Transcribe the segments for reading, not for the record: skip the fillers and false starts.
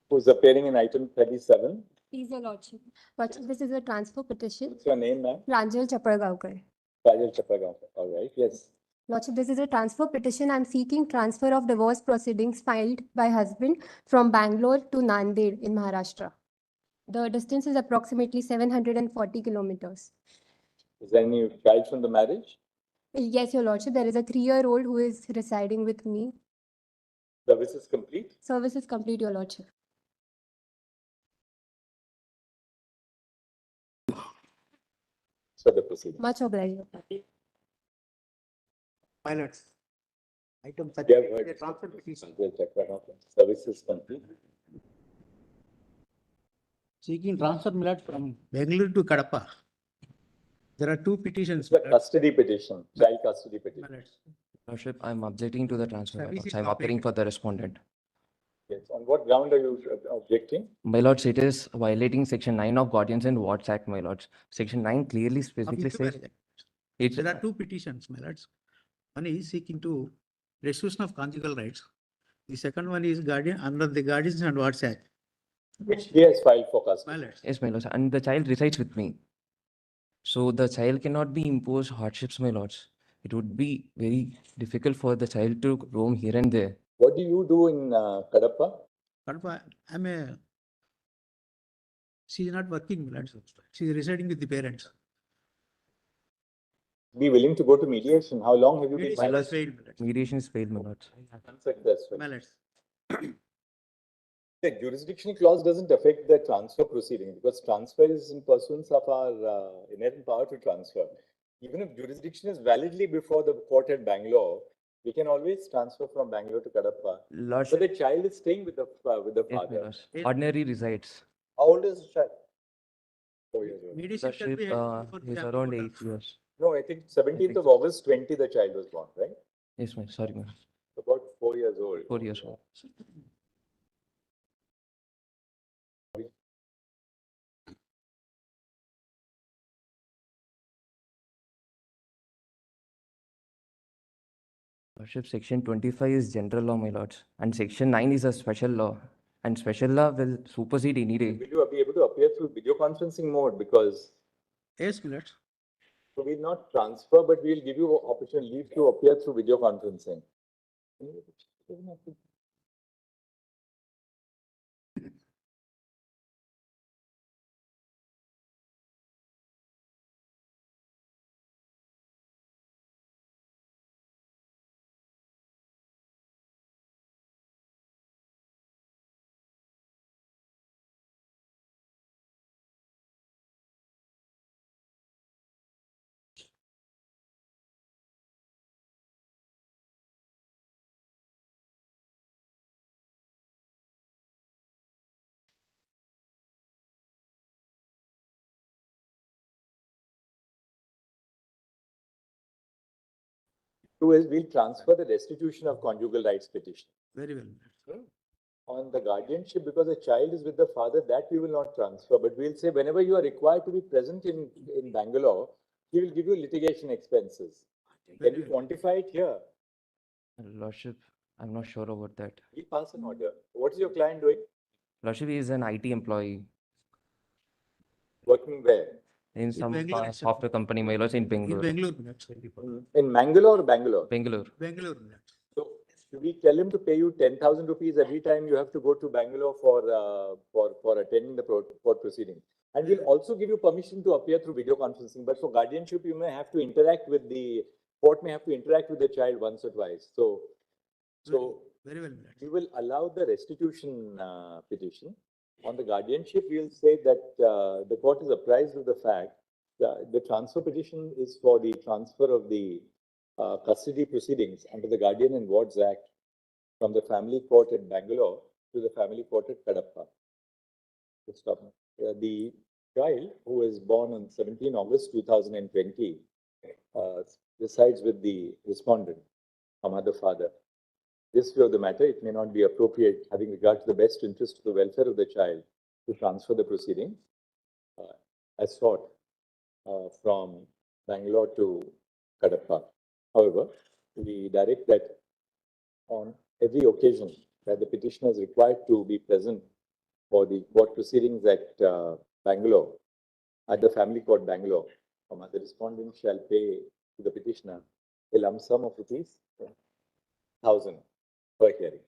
Who's appearing in item 37? Please, Your Lordship. Lordship, this is a transfer petition. What's your name, ma'am? Pranjal Chapargaonkar. Rajal Chapargaonkar. All right, yes. Lordship, this is a transfer petition. I'm seeking transfer of divorce proceedings filed by husband from Bangalore to Nanded in Maharashtra. The distance is approximately 740 kilometers. Is there any child from the marriage? Yes, Your Lordship, there is a 3-year-old who is residing with me. Service is complete? Service is complete, Your Lordship. So the proceeding. Much obliged. Pilots. Item You 30. have heard. The transfer petition. We'll check that out. Service is complete. Seeking transfer millet from Bangalore to Kadapa. There are two petitions. It's a custody petition, child custody petition. Pilots. Lordship, I'm objecting to the transfer. Service is I'm appearing completed. for the respondent. Yes. On what ground are you objecting? My lords, it is violating section 9 of Guardians and Wards Act, my lords. Section 9 clearly specifically says it's There are two petitions, my lords. One is seeking to restitution of conjugal rights. The second one is guardian under the Guardians and Wards Act. Which he has filed for My custody. lords. yes, my lords, and the child resides with me. So the child cannot be imposed hardships, my lords. It would be very difficult for the child to roam here and there. What do you do in Kadapa? Kadapa, she is not working, my lords. She is residing with the parents. Be willing to go to mediation. How long have you been? Mediation lords, is failed, my lords. Mediation is failed, my lords. Unsuccessful. My lords. The jurisdictional clause doesn't affect the transfer proceeding because transfer is in pursuance of our inherent power to transfer. Even if jurisdiction is validly before the court at Bangalore, we can always transfer from Bangalore to Kadapa. But Lordship, the child is staying with the yes, my father. lords. Ordinary resides. How old is the child? 4 years old. Mediation can Lordship, be held before he's the around court. 8 years. No, I think 17th of August 20 the child was born, right? Yes, my sorry, my lords. About 4 years old. 4 years old. Lordship, section 25 is general law, my lords, and section 9 is a special law, and special law will supersede any day. Will you be able to appear through video conferencing mode? Because Yes, my lords. so we'll not transfer, but we'll give you opportunity leave to appear through video conferencing. Two is we'll transfer the restitution of conjugal rights petition. Very well, my lords. On the guardianship, because the child is with the father, that we will not transfer. But we'll say whenever you are required to be present in Bangalore, he will give you litigation expenses. Can you quantify it here? Lordship, I'm not sure about that. We pass an order. What is your client doing? Lordship is an IT employee Working where? in some Bangalore itself. software company, my lords, in In Bangalore. Bangalore, my lords. In Mangalore or Bangalore? Bangalore. Bangalore, my lords. So should we tell him to pay you 10,000 rupees every time you have to go to Bangalore for attending the court proceeding? And we'll also give you permission to appear through video conferencing. But for guardianship, you may have to interact with the court may have to interact with the child once or twice. So Very well, my lords. we will allow the restitution petition. On the guardianship, we'll say that the court is apprised of the fact that the transfer petition is for the transfer of the custody proceedings under the Guardian and Wards Act from the family court at Bangalore to the family court at Kadapa. The child, who was born on 17 August 2020, resides with the respondent, a mother, father. This view of the matter, it may not be appropriate, having regard to the best interest of the welfare of the child, to transfer the proceedings as sought from Bangalore to Kadapa. However, we direct that on every occasion that the petitioner is required to be present for the court proceedings at Bangalore, at the family court Bangalore, the respondent shall pay to the petitioner a lump sum of ₹1,000 per hearing.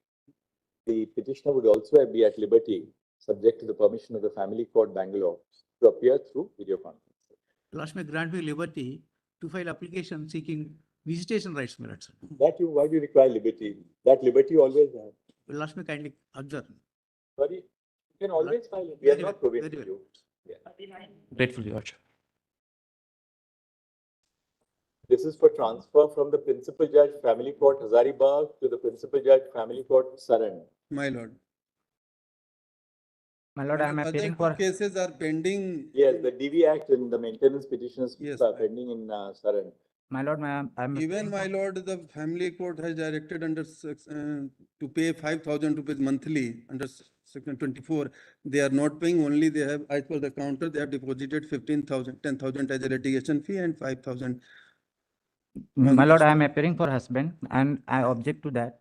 The petitioner would also be at liberty, subject to the permission of the family court Bangalore, to appear through video conference. Last may grant me liberty to file application seeking visitation rights, my lord. Why do you require liberty? That liberty you always have. Last may kindly observe. Sorry, you can always file it. We are Very not well, preventing very you. Grateful, Your Lordship. This is for transfer from the Principal Judge Family Court Hazaribagh to the Principal Judge Family Court Saran. My lord. My lord, I am appearing for. Cases are pending. Yes, the DV Act and the maintenance petitions Yes, are pending in Saran. My lord, I am. Even my lord, the family court has directed under to pay 5,000 rupees monthly under section 24. They are not paying, only they have, as per the counter, they have deposited 15,000, 10,000 as a litigation fee and 5,000. My lord, I am appearing for husband and I object to that.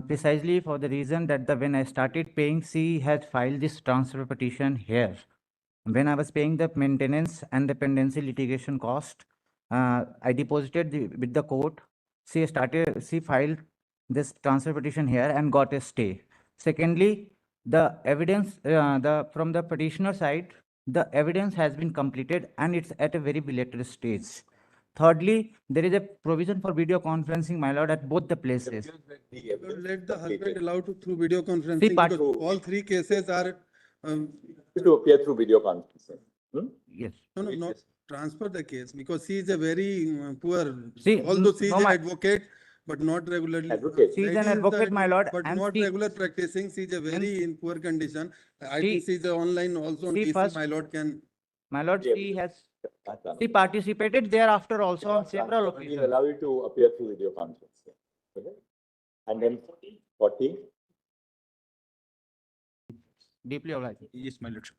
Precisely for the reason that when I started paying, she had filed this transfer petition here. When I was paying the maintenance and dependency litigation cost, I deposited with the court. She filed this transfer petition here and got a stay. Secondly, the evidence from the petitioner side, the evidence has been completed and it's at a very belated stage. Thirdly, there is a provision for video conferencing, my lord, at both the places. Let the husband allow to through video conferencing, part- because all three cases are. To appear through video conferencing. Yes. No, not transfer the case, because she is a very poor, See, although she is no, an my- advocate, but not regularly. Advocate. She is Lady an the advocate, my lord, But and not she- regular practicing, she is a very in poor condition. I She- think she is online also on she PC, first- my lord can. My lord, Yeah. she participated thereafter also on several We'll occasions. allow you to appear through video conferencing. Okay? And then 40. Deeply obliged. Yes, my lordship.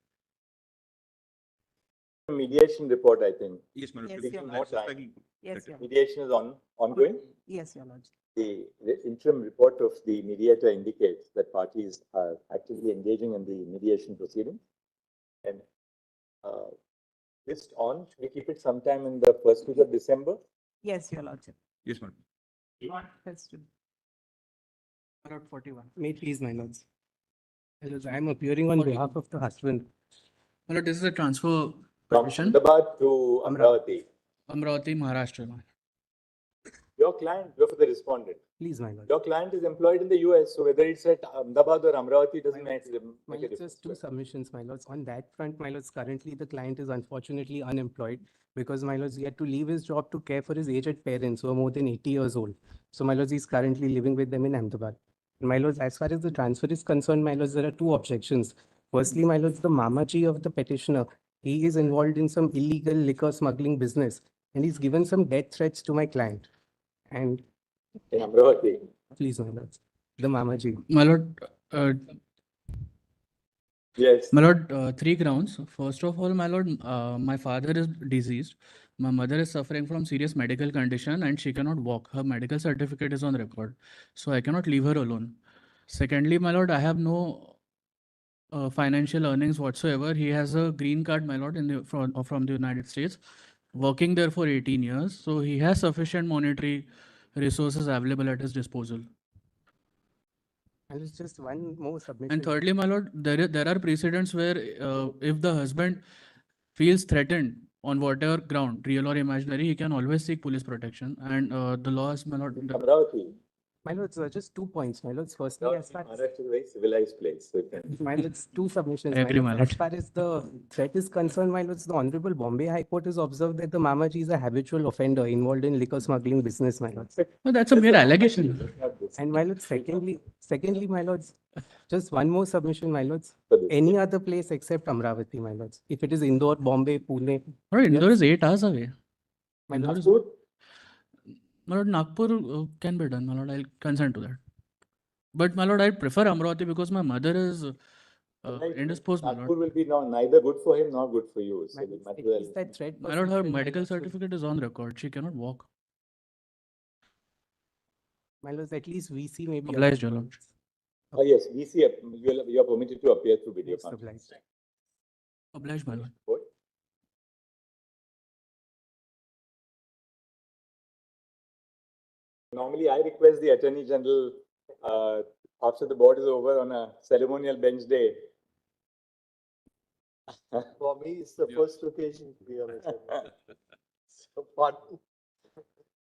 Mediation report, I think. Yes, my lord. Yes, Taking Your more time. Yes, Your Lord. Mediation is ongoing. Yes, Your Lord. The interim report of the mediator indicates that parties are actively engaging in the mediation proceeding. And this on, should we keep it sometime in the first week of December? Yes, Your Lordship. Yes, my lord. Let's do. Lord 41. May it please, my lords. I am appearing on behalf of the husband. My lord, this is a transfer From petition. Ahmedabad to Amravati. Amravati, Maharashtra. Your client, go for the respondent. Please, my lord. Your client is employed in the US, so whether it's at Ahmedabad or Amravati doesn't make My a lords, difference. just two submissions, my lords. On that front, my lords, currently the client is unfortunately unemployed because, my lords, he had to leave his job to care for his aged parents who are more than 80 years old. So, my lords, he's currently living with them in Ahmedabad. My lords, as far as the transfer is concerned, my lords, there are two objections. Firstly, my lords, the mamaji of the petitioner, he is involved in some illegal liquor smuggling business and he's given some death threats to my client. And In Amravati. please, my lords, the mamaji. My lord, Yes. my lord, three grounds. First of all, my lord, my father is deceased. My mother is suffering from serious medical condition and she cannot walk. Her medical certificate is on record, so I cannot leave her alone. Secondly, my lord, I have no financial earnings whatsoever. He has a green card, my lord, from the United States, working there for 18 years. So he has sufficient monetary resources available at his disposal. And it's just one more submission. And thirdly, my lord, there are precedents where if the husband feels threatened on whatever ground, real or imaginary, he can always seek police protection. And the laws, my lord, Amravati. My lords, just 2 points. My lords, firstly, as far as Maharashtra is a very civilized place. So you can- my lords, two submissions. I agree, my As lord. far as the threat is concerned, my lords, the Honorable Bombay High Court has observed that the mamaji is a habitual offender involved in liquor smuggling business, my lords. No, that's a mere allegation. And my lords, secondly, my lords, just one more submission, my lords. For this. Any other place except Amravati, my lords. If it is Indore, Bombay, Pune, My lord, Indore is 8 hours away. my Indore lords, is, my lord, Nagpur can be done, my lord. I'll consent to that. But my lord, I prefer Amravati because my mother is Right. indisposed, my Nagpur lord. will be now neither good for him nor good for you. So my we lords, might at well. least that threat My lord, her perception, my medical lords, should- certificate is on record. She cannot walk. My lords, at least VC may be. Obliged, Your available. Lordship. Oh, yes, VC, you are permitted to appear through video Yes, conference. Obliged, my lord. Court. Normally, I request the Attorney General, after the board is over on a ceremonial bench day. For me, it's the first occasion to be on it. So pardon.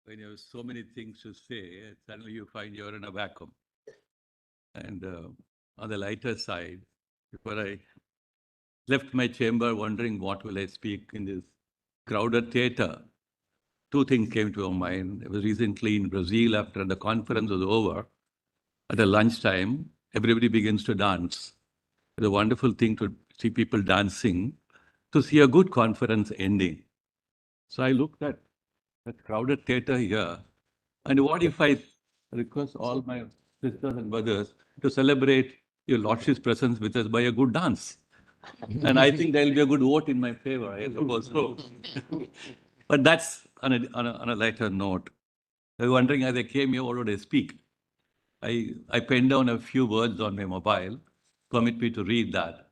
When you have so many things to say, suddenly you find you're in a vacuum. And on the lighter side, before I left my chamber wondering what will I speak in this crowded theater, two things came to my mind. I was recently in Brazil after the conference was over. At a lunchtime, everybody begins to dance. It's a wonderful thing to see people dancing, to see a good conference ending. So I looked at that crowded theater here, and what if I request all my sisters and brothers to celebrate your Lordship's presence with us by a good dance? And I think there will be a good vote in my favor, I suppose so. But that's on a lighter note. I was wondering as I came here, what would I speak? I penned down a few words on my mobile. Permit me to read that.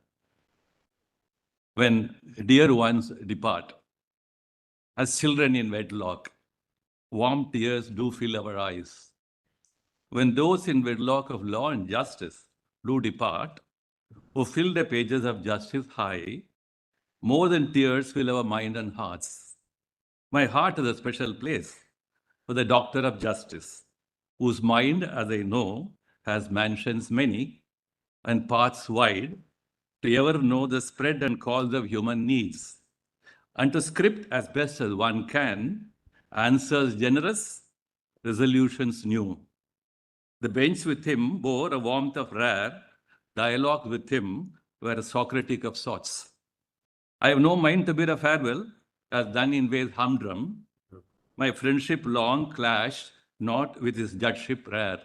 When dear ones depart, as children in wedlock, warm tears do fill our eyes. When those in wedlock of law and justice do depart, who fill the pages of justice high, more than tears fill our mind and hearts. My heart is a special place for the doctor of justice, whose mind, as I know, has mansions many and paths wide to ever know the spread and cause of human needs, and to script as best as one can answers generous, resolutions new. The bench with him bore a warmth of rare, dialogue with him were Socratic of sorts. I have no mind to bid a farewell, as done in ways humdrum. My friendship long clashed not with his judgeship rare,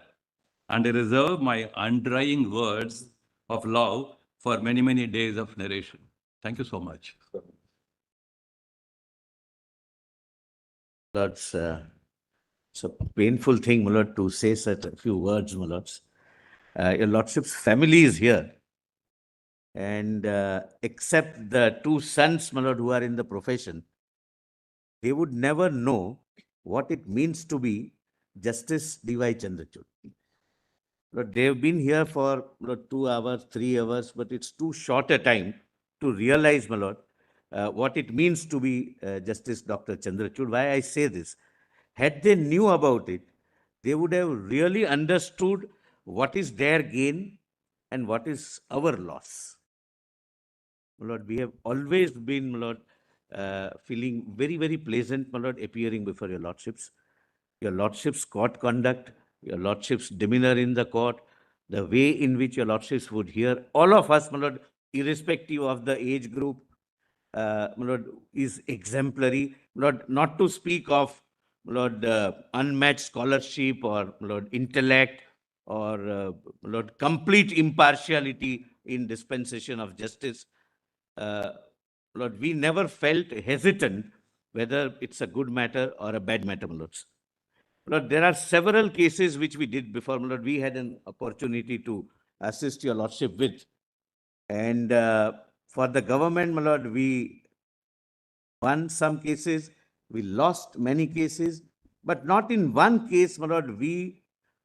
and I reserve my undrying words of love for many, many days of narration. Thank you so much. That's it's a painful thing, my lord, to say such a few words, my lords. Your lordship's family is here. And except the two sons, my lord, who are in the profession, they would never know what it means to be Justice DY Chandrachud. Lord, they've been here for, Lord, 2 hours, 3 hours, but it's too short a time to realize, my lord, what it means to be Justice Dr. Chandrachud. Why I say this? Had they knew about it, they would have really understood what is their gain and what is our loss. My lord, we have always been, my lord, feeling very, very pleasant, my lord, appearing before your lordships. Your lordship's court conduct, your lordship's demeanor in the court, the way in which your lordships would hear all of us, my lord, irrespective of the age group, my lord, is exemplary. My lord, not to speak of, my lord, unmatched scholarship or, my lord, intellect or, my lord, complete impartiality in dispensation of justice. Lord, we never felt hesitant whether it's a good matter or a bad matter, my lords. Lord, there are several cases which we did before, my lord. We had an opportunity to assist your lordship with. And for the government, my lord, we won some cases, we lost many cases, but not in one case, my lord, we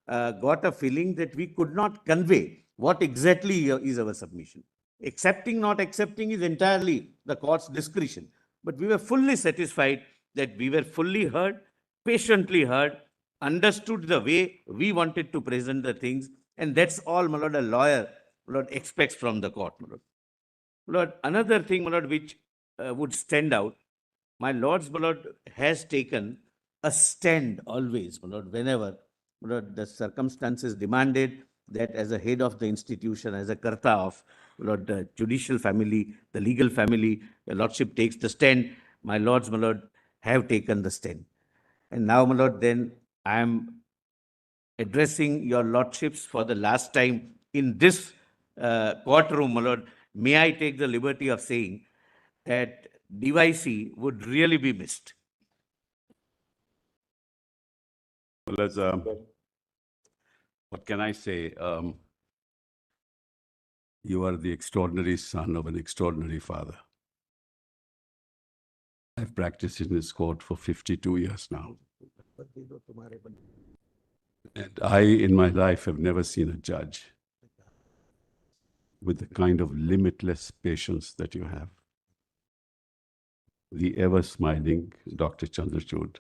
got a feeling that we could not convey what exactly is our submission. Accepting, not accepting is entirely the court's discretion. But we were fully satisfied that we were fully heard, patiently heard, understood the way we wanted to present the things. And that's all, my lord, a lawyer, my lord, expects from the court, my lord. My lord, another thing, my lord, which would stand out, my lord's, my lord, has taken a stand always, my lord, whenever, my lord, the circumstances demanded that as a head of the institution, as a karta of, my lord, the judicial family, the legal family, your lordship takes the stand. My lords, my lord, have taken the stand. And now, my lord, then I am addressing your lordships for the last time in this courtroom, my lord. May I take the liberty of saying that DYC would really be missed. Well, as what can I say? You are the extraordinary son of an extraordinary father. I've practiced in this court for 52 years now. And I, in my life, have never seen a judge with the kind of limitless patience that you have. The ever-smiling Dr. Chandrachud.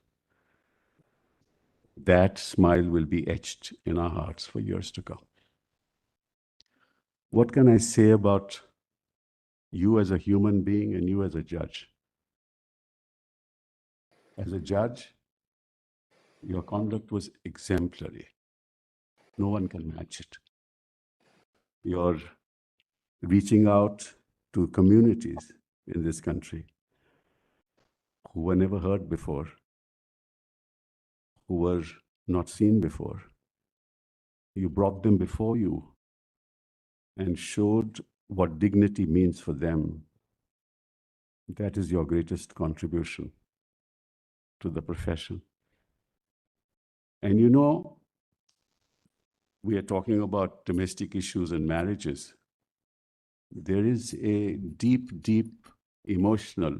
That smile will be etched in our hearts for years to come. What can I say about you as a human being and you as a judge? As a judge, your conduct was exemplary. No one can match it. You're reaching out to communities in this country who were never heard before, who were not seen before. You brought them before you and showed what dignity means for them. That is your greatest contribution to the profession. And you know, we are talking about domestic issues and marriages. There is a deep, deep emotional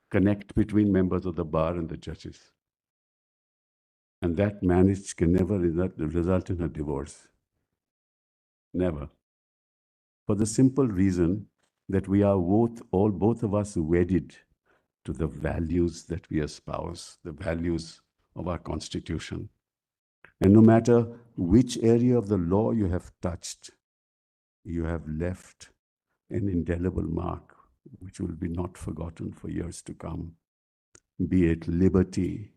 connect between members of the bar and the judges. And that marriage can never result in a divorce. Never. For the simple reason that we are both of us wedded to the values that we espouse, the values of our Constitution. And no matter which area of the law you have touched, you have left an indelible mark which will be not forgotten for years to come. Be it liberty,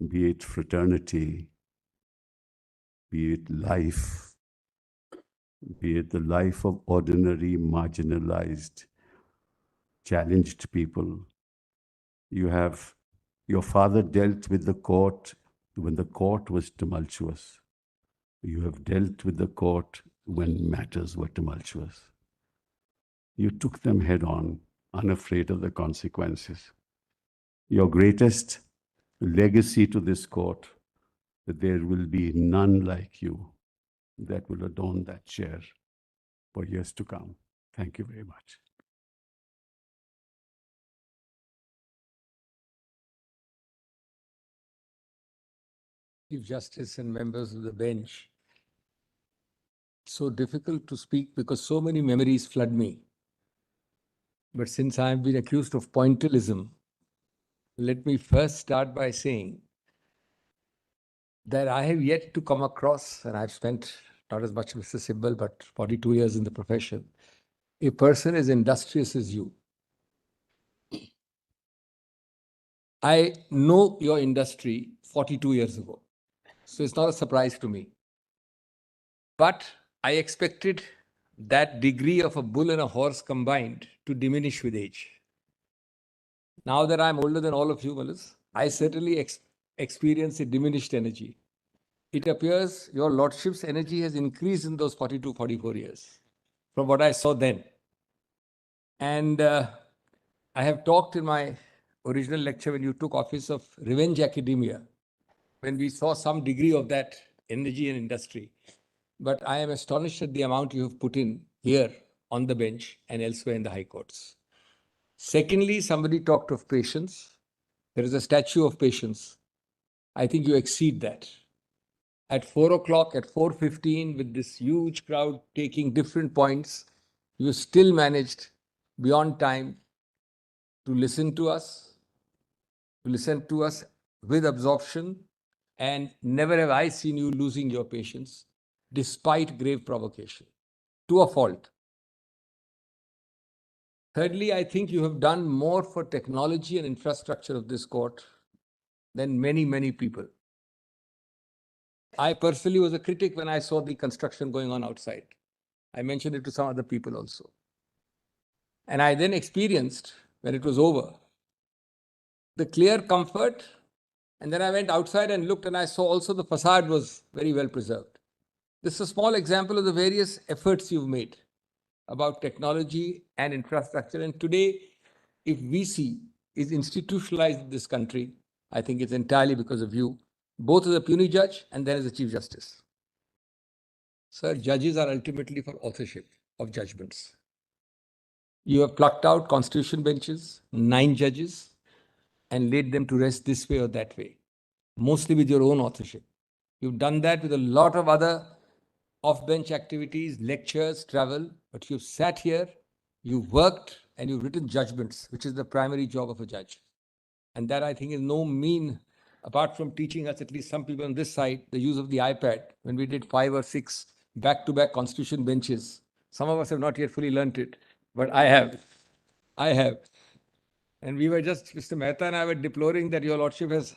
be it fraternity, be it life, be it the life of ordinary, marginalized, challenged people. Your father dealt with the court when the court was tumultuous. You have dealt with the court when matters were tumultuous. You took them head on, unafraid of the consequences. Your greatest legacy to this court, that there will be none like you that will adorn that chair for years to come. Thank you very much. Chief Justice and members of the bench, so difficult to speak because so many memories flood me. But since I have been accused of pointillism, let me first start by saying that I have yet to come across, and I've spent not as much as Mr. Sibbal, but 42 years in the profession, a person as industrious as you. I know your industry 42 years ago, so it's not a surprise to me. But I expected that degree of a bull and a horse combined to diminish with age. Now that I'm older than all of you, Malas, I certainly experience a diminished energy. It appears your lordship's energy has increased in those 42, 44 years from what I saw then. And I have talked in my original lecture when you took office of revenge academia, when we saw some degree of that energy and industry. But I am astonished at the amount you have put in here on the bench and elsewhere in the high courts. Secondly, somebody talked of patience. There is a statue of patience. I think you exceed that. At 4 o'clock, at 4:15, with this huge crowd taking different points, you still managed beyond time to listen to us with absorption, and never have I seen you losing your patience despite grave provocation, to a fault. Thirdly, I think you have done more for technology and infrastructure of this court than many, many people. I personally was a critic when I saw the construction going on outside. I mentioned it to some other people also. And I then experienced, when it was over, the clear comfort. And then I went outside and looked, and I saw also the facade was very well preserved. This is a small example of the various efforts you've made about technology and infrastructure. And today, if VC is institutionalized in this country, I think it's entirely because of you, both as a puisne judge and then as a Chief Justice. Sir, judges are ultimately for authorship of judgments. You have plucked out constitution benches, 9 judges, and laid them to rest this way or that way, mostly with your own authorship. You've done that with a lot of other off-bench activities, lectures, travel, but you've sat here, you've worked, and you've written judgments, which is the primary job of a judge. And that, I think, is no mean, apart from teaching us, at least some people on this side, the use of the iPad, when we did 5 or 6 back-to-back constitution benches. Some of us have not yet fully learnt it, but I have. I have. And we were just, Mr. Mehta and I were deploring that your lordship has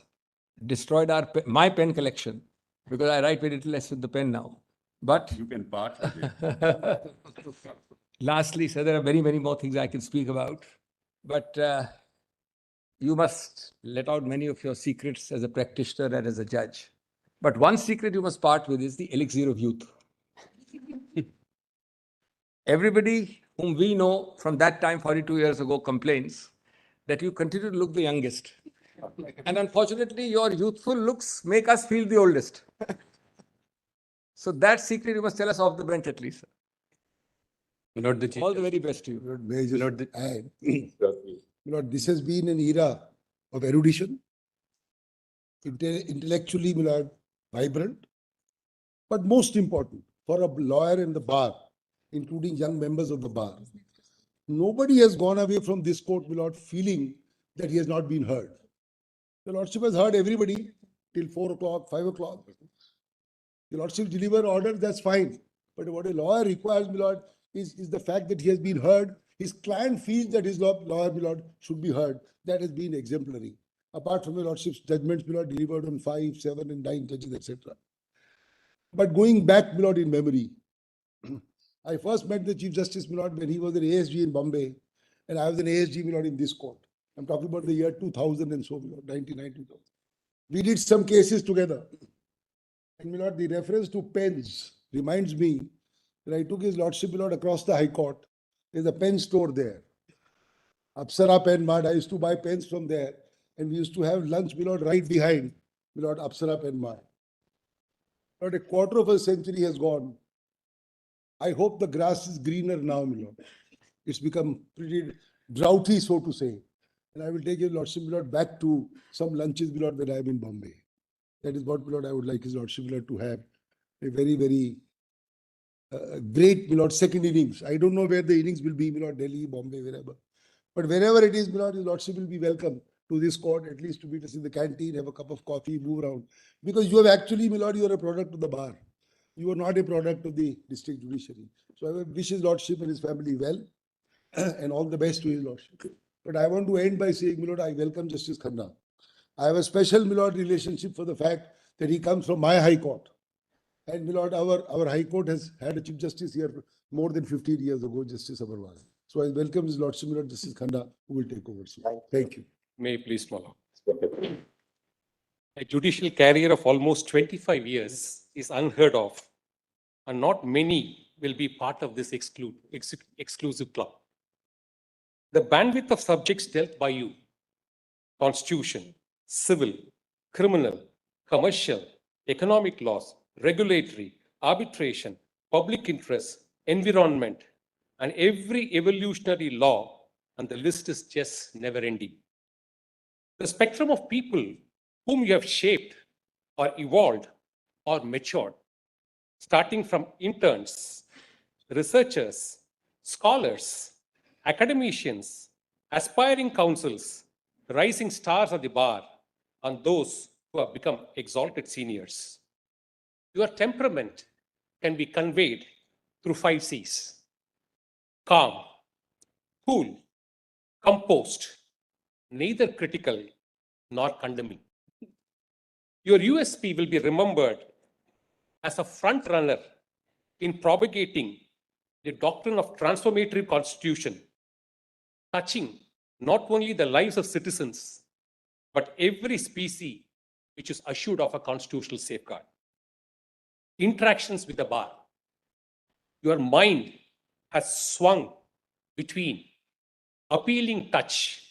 destroyed my pen collection, because I write very little less with the pen now. But You can part with it. lastly, sir, there are many, many more things I can speak about. But you must let out many of your secrets as a practitioner and as a judge. But one secret you must part with is the elixir of youth. Everybody whom we know from that time, 42 years ago, complains that you continue to look the youngest. And unfortunately, your youthful looks make us feel the oldest. So that secret you must tell us off the bench at least. Lord, the All the very best to you. Lord, may I just add, Lord, this has been an era of erudition, intellectually, Lord, vibrant, but most important for a lawyer in the bar, including young members of the bar. Nobody has gone away from this court without feeling that he has not been heard. The Lordship has heard everybody till 4 o'clock, 5 o'clock. The Lordship deliver orders, that's fine. But what a lawyer requires, my Lord, is the fact that he has been heard. His client feels that his lawyer, my Lord, should be heard. That has been exemplary. Apart from the Lordship's judgments, my Lord, delivered on 5, 7, and 9 judges, etc. But going back, my Lord, in memory, I first met the Chief Justice, my Lord, when he was an ASG in Bombay, and I was an ASG, my Lord, in this court. I'm talking about the year 2000 and so, my Lord, 1990. We did some cases together. And, my Lord, the reference to pens reminds me that I took his Lordship, my Lord, across the High Court. There's a pen store there. Apsara Pen Mart. I used to buy pens from there. And we used to have lunch, my Lord, right behind, my Lord, Apsara Pen Mart. Lord, a quarter of a century has gone. I hope the grass is greener now, my Lord. It's become pretty droughty, so to say. And I will take his Lordship, my Lord, back to some lunches, my Lord, when I am in Bombay. That is what, my Lord, I would like his Lordship, my Lord, to have a very, very great, my Lord, second innings. I don't know where the innings will be, my Lord, Delhi, Bombay, wherever. But wherever it is, my Lord, his Lordship will be welcome to this court, at least to meet us in the canteen, have a cup of coffee, move around. Because you have actually, my Lord, you are a product of the bar. You are not a product of the district judiciary. So I wish his Lordship and his family well and all the best to his Lordship. But I want to end by saying, my Lord, I welcome Justice Khanna. I have a special, my Lord, relationship for the fact that he comes from my High Court. And, my Lord, our High Court has had a Chief Justice here more than 15 years ago, Justice Agarwal. So I welcome his Lordship, my Lord, Justice Khanna, who will take over soon. Thank you. May I please follow. A judicial career of almost 25 years is unheard of, and not many will be part of this exclusive club. The bandwidth of subjects dealt by you, constitution, civil, criminal, commercial, economic laws, regulatory, arbitration, public interest, environment, and every evolutionary law, and the list is just never ending. The spectrum of people whom you have shaped or evolved or matured, starting from interns, researchers, scholars, academicians, aspiring counsels, rising stars of the bar, and those who have become exalted seniors. Your temperament can be conveyed through 5 C's: calm, cool, composed, neither critical nor condemning. Your USP will be remembered as a front runner in propagating the doctrine of transformative constitution, touching not only the lives of citizens, but every species which is assured of a constitutional safeguard. Interactions with the bar. Your mind has swung between appealing touch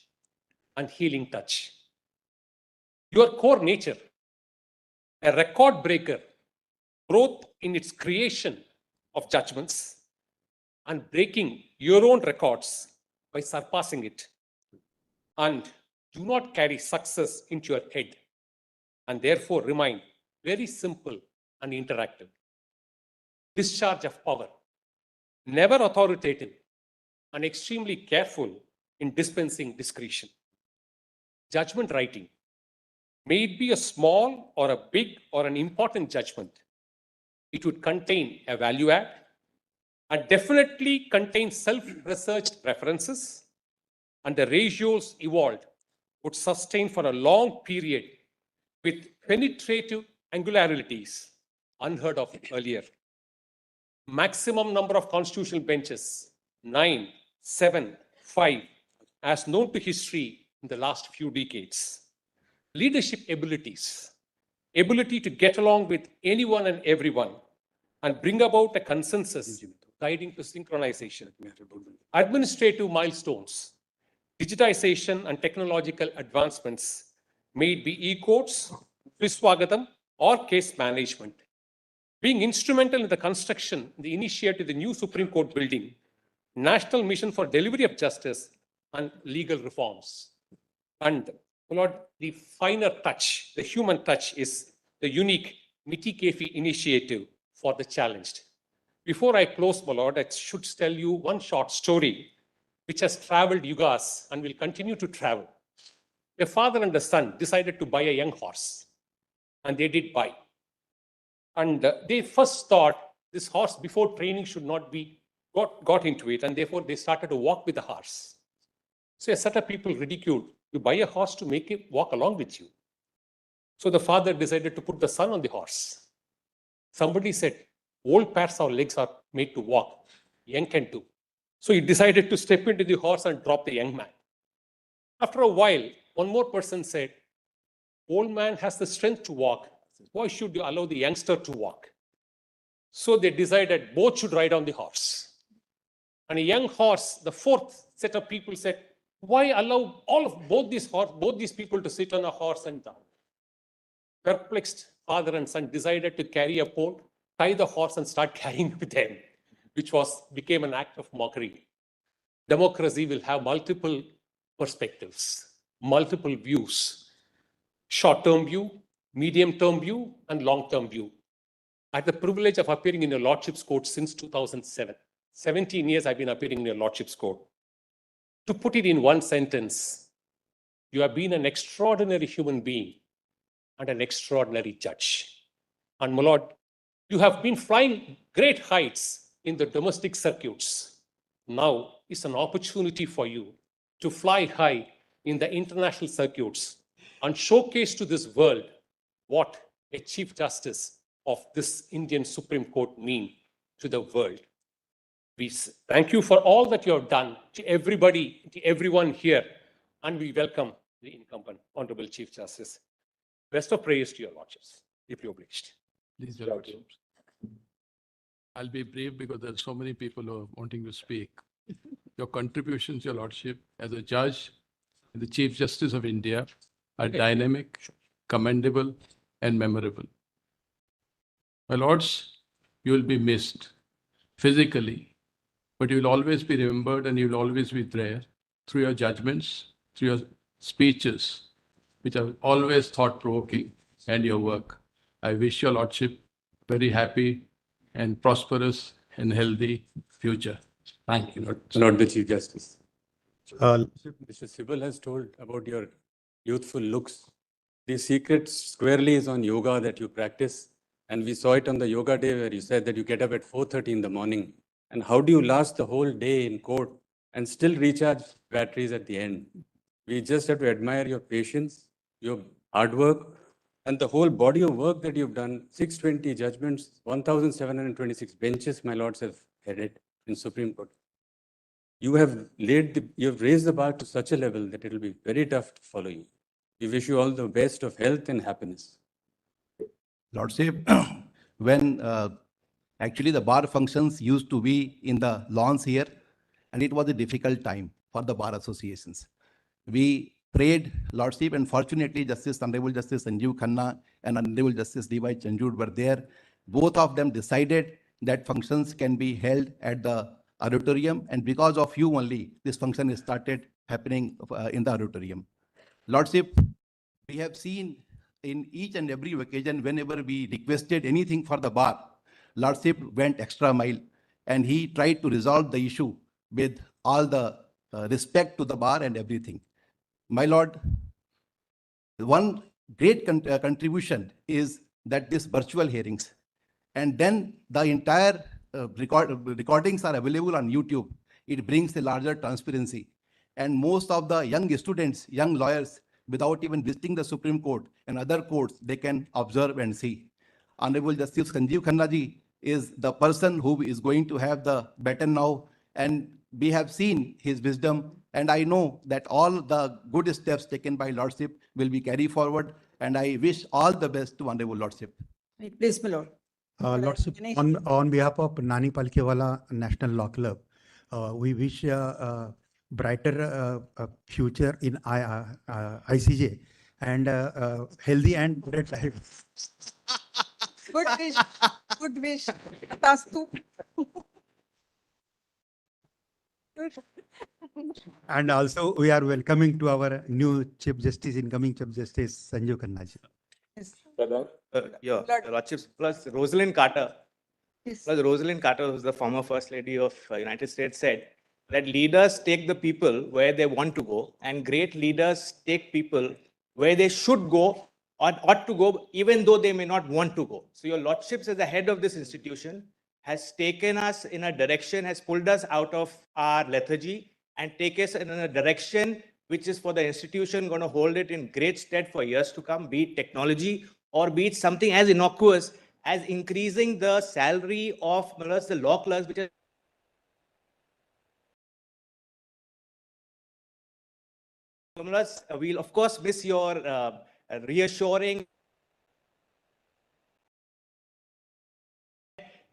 and healing touch. Your core nature, a record breaker, both in its creation of judgments and breaking your own records by surpassing it. And do not carry success into your head and therefore remain very simple and interactive. Discharge of power, never authoritative and extremely careful in dispensing discretion. Judgment writing, may it be a small or a big or an important judgment, it would contain a value add and definitely contain self-researched references, and the ratios evolved would sustain for a long period with penetrative angularities unheard of earlier. Maximum number of constitutional benches, 9, 7, 5, as known to history in the last few decades. Leadership abilities, ability to get along with anyone and everyone and bring about a consensus guiding to synchronization. Administrative milestones, digitization and technological advancements, may it be e-courts, Viswagatam, or case management. Being instrumental in the construction, the initiative of the new Supreme Court building, National Mission for Delivery of Justice, and legal reforms. And, Lord, the finer touch, the human touch, is the unique Mitikefi initiative for the challenged. Before I close, my Lord, I should tell you one short story which has traveled yugas and will continue to travel. A father and a son decided to buy a young horse, and they did buy. And they first thought this horse before training should not be got into it, and therefore they started to walk with the horse. So a set of people ridiculed, you buy a horse to make it walk along with you. So the father decided to put the son on the horse. Somebody said, old pairs of legs are made to walk, young can too. So he decided to step into the horse and drop the young man. After a while, one more person said, old man has the strength to walk. Why should you allow the youngster to walk? So they decided both should ride on the horse. And a young horse, the fourth set of people said, why allow both these people to sit on a horse and down? Perplexed father and son decided to carry a pole, tie the horse and start carrying with them, which became an act of mockery. Democracy will have multiple perspectives, multiple views, short-term view, medium-term view, and long-term view. I had the privilege of appearing in your Lordship's Court since 2007. 17 years I've been appearing in your Lordship's Court. To put it in one sentence, you have been an extraordinary human being and an extraordinary judge. And my Lord, you have been flying great heights in the domestic circuits. Now is an opportunity for you to fly high in the international circuits and showcase to this world what a Chief Justice of this Indian Supreme Court means to the world. We thank you for all that you have done to everybody, to everyone here, and we welcome the incumbent, Honorable Chief Justice. Best of praise to your Lordships, if you obliged. Please, your Lordships. I'll be brief because there are so many people who are wanting to speak. Your contributions, your Lordship, as a judge and the Chief Justice of India are dynamic, commendable, and memorable. My Lords, you will be missed physically, but you will always be remembered and you will always be there through your judgments, through your speeches, which are always thought-provoking, and your work. I wish your Lordship very happy and prosperous and healthy future. Thank you. Lord the Chief Justice. Mr. Sibal has told about your youthful looks. The secret squarely is on yoga that you practice. And we saw it on the yoga day where you said that you get up at 4:30 in the morning. And how do you last the whole day in court and still recharge batteries at the end? We just have to admire your patience, your hard work, and the whole body of work that you've done. 620 judgments, 1,726 benches, my lords have headed in Supreme Court. You have raised the bar to such a level that it will be very tough to follow you. We wish you all the best of health and happiness. Lordship, when actually the bar functions used to be in the lawns here, and it was a difficult time for the bar associations. We prayed, Lordship, and fortunately Honorable Justice Sanjeev Khanna and Honorable Justice DY Chandrachud were there. Both of them decided that functions can be held at the auditorium, and because of you only, this function is started happening in the auditorium. Lordship, we have seen in each and every occasion, whenever we requested anything for the bar, Lordship went extra mile and he tried to resolve the issue with all the respect to the bar and everything. My Lord, one great contribution is that this virtual hearings, and then the entire recordings are available on YouTube. It brings a larger transparency. And most of the young students, young lawyers, without even visiting the Supreme Court and other courts, they can observe and see. Honorable Justice Sanjeev Khanna ji is the person who is going to have the baton now, and we have seen his wisdom, and I know that all the good steps taken by Lordship will be carried forward, and I wish all the best to Honorable Lordship. Please, my lord. Lordship, on behalf of Nani Palkewala National Law Club, we wish a brighter future in ICJ and healthy and great life. Good wish. Good wish. Tastu. And also, we are welcoming to our new Chief Justice, incoming Chief Justice Sanjeev Khanna ji. Your Lordships, plus Rosalind Carter, who's the former First Lady of United States, said that leaders take the people where they want to go, and great leaders take people where they should go or ought to go, even though they may not want to go. So your Lordships, as the head of this institution, has taken us in a direction, has pulled us out of our lethargy and take us in a direction which is for the institution going to hold it in great stead for years to come, be it technology or be it something as innocuous as increasing the salary of the law clerks, which is we'll of course miss your reassuring,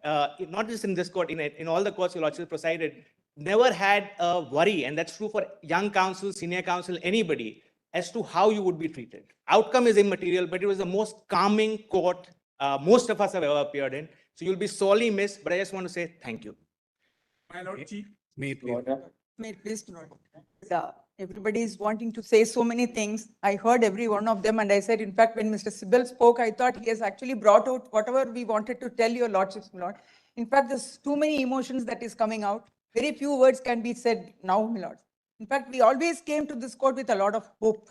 not just in this court, in all the courts your Lordship presided, never had a worry, and that's true for young counsel, senior counsel, anybody, as to how you would be treated. Outcome is immaterial, but it was the most calming court most of us have ever appeared in. So you'll be sorely missed, but I just want to say thank you. My lord, May it please, Lord. Everybody is wanting to say so many things. I heard every one of them, and I said, in fact, when Mr. Sybil spoke, I thought he has actually brought out whatever we wanted to tell your Lordships, my Lord. In fact, there's too many emotions that is coming out. Very few words can be said now, my Lord. In fact, we always came to this court with a lot of hope.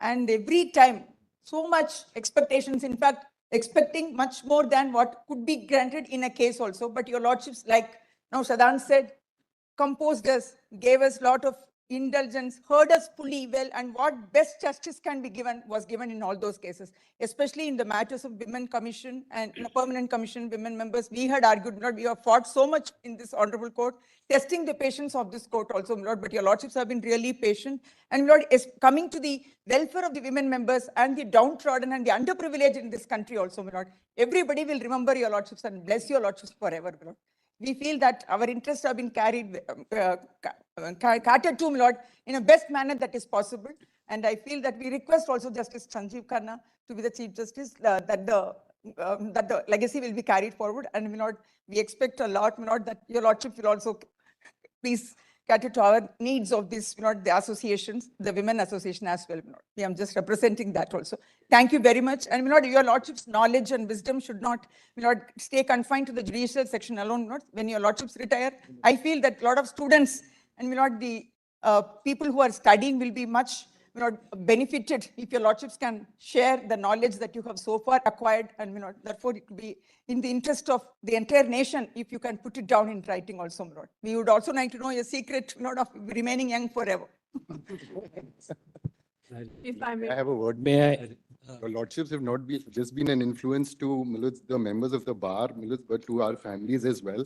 And every time, so much expectations, in fact, expecting much more than what could be granted in a case also. But your Lordships, like now Sadan said, composed us, gave us a lot of indulgence, heard us fully well, and what best justice can be given was given in all those cases, especially in the matters of women commission and permanent commission, women members. We had argued, Lord, we have fought so much in this honorable court, testing the patience of this court also, Lord, but your Lordships have been really patient. And Lord, is coming to the welfare of the women members and the downtrodden and the underprivileged in this country also, Lord. Everybody will remember your Lordships and bless your Lordships forever, Lord. We feel that our interests have been catered to, Lord, in a best manner that is possible. And I feel that we request also Justice Sanjeev Khanna to be the Chief Justice, that the legacy will be carried forward. And Lord, we expect a lot, Lord, that your Lordship will also please cater to our needs of this, the associations, the women association as well. We am just representing that also. Thank you very much. And your Lordship's knowledge and wisdom should not stay confined to the judicial section alone. When your Lordships retire, I feel that a lot of students and the people who are studying will be much benefited if your Lordships can share the knowledge that you have so far acquired, and therefore it will be in the interest of the entire nation if you can put it down in writing also, Lord. We would also like to know your secret, of remaining young forever. If I may, I have a word. May I? Your Lordships have not just been an influence to the members of the bar, but to our families as well.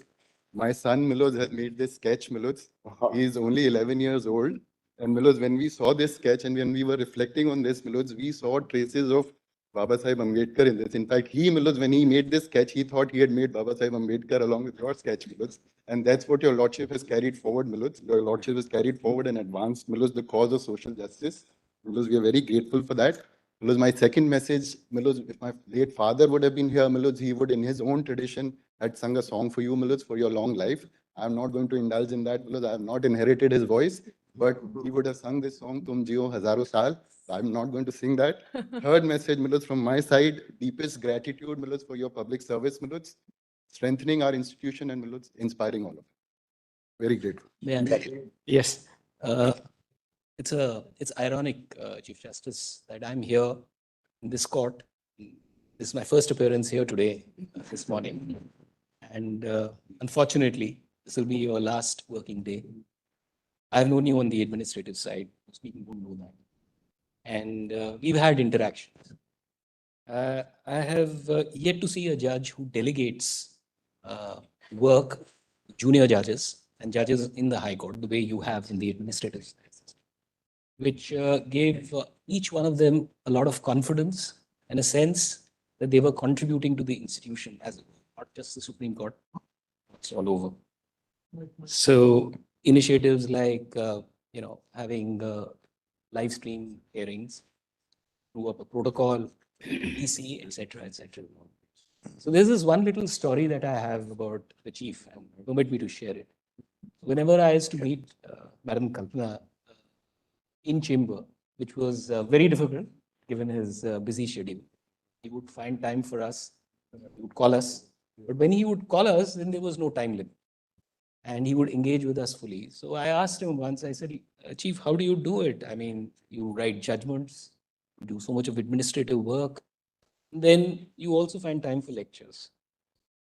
My son Miloz has made this sketch, Miloz. He is only 11 years old. And Miloz, when we saw this sketch and when we were reflecting on this, Miloz, we saw traces of Baba Sahib Ambedkar in this. In fact, Miloz, when he made this sketch, he thought he had made Baba Sahib Ambedkar along with your sketch, Miloz. And that's what your Lordship has carried forward, Miloz. Your Lordship has carried forward and advanced, Miloz, the cause of social justice. Miloz, we are very grateful for that. Miloz, my second message, Miloz, if my late father would have been here, Miloz, he would, in his own tradition, had sung a song for you, Miluz, for your long life. I'm not going to indulge in that because I have not inherited his voice, but he would have sung this song, Tum Jio Hazaro Saal. I'm not going to sing that. Third message, Miluz, from my side, deepest gratitude, Miluz, for your public service, Miluz, strengthening our institution and Miluz, inspiring all of us. Very grateful. Yes. It's ironic, Chief Justice, that I'm here in this court. This is my first appearance here today, this morning. And unfortunately, this will be your last working day. I've known you on the administrative side. Most people don't know that. And we've had interactions. I have yet to see a judge who delegates work to junior judges and judges in the High Court the way you have in the administrative side, which gave each one of them a lot of confidence and a sense that they were contributing to the institution as a whole, not just the Supreme Court, it's all over. So initiatives like, having live stream hearings, through up a protocol, PC, etc., etc. So there's this one little story that I have about the chief, and permit me to share it. Whenever I used to meet Madam Kalpana in chamber, which was very difficult given his busy schedule, he would find time for us, he would call us. But when he would call us, then there was no time limit. And he would engage with us fully. So I asked him once, I said, Chief, how do you do it? I mean, you write judgments, you do so much of administrative work, then you also find time for lectures.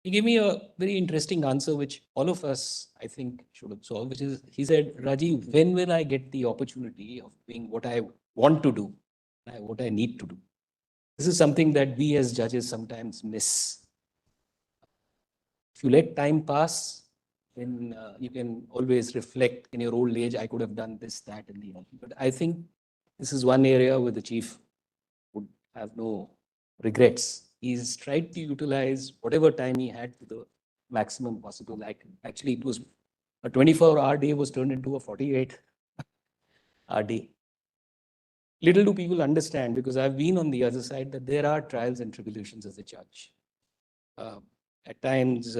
He gave me a very interesting answer, which all of us, I think, should absorb, which is, he said, Rajiv, when will I get the opportunity of doing what I want to do, what I need to do? This is something that we as judges sometimes miss. If you let time pass, then you can always reflect in your old age, I could have done this, that, and the other. But I think this is one area where the chief would have no regrets. He's tried to utilize whatever time he had to the maximum possible. Like, actually, it was a 24-hour day was turned into a 48-hour day. Little do people understand, because I've been on the other side, that there are trials and tribulations as a judge. At times,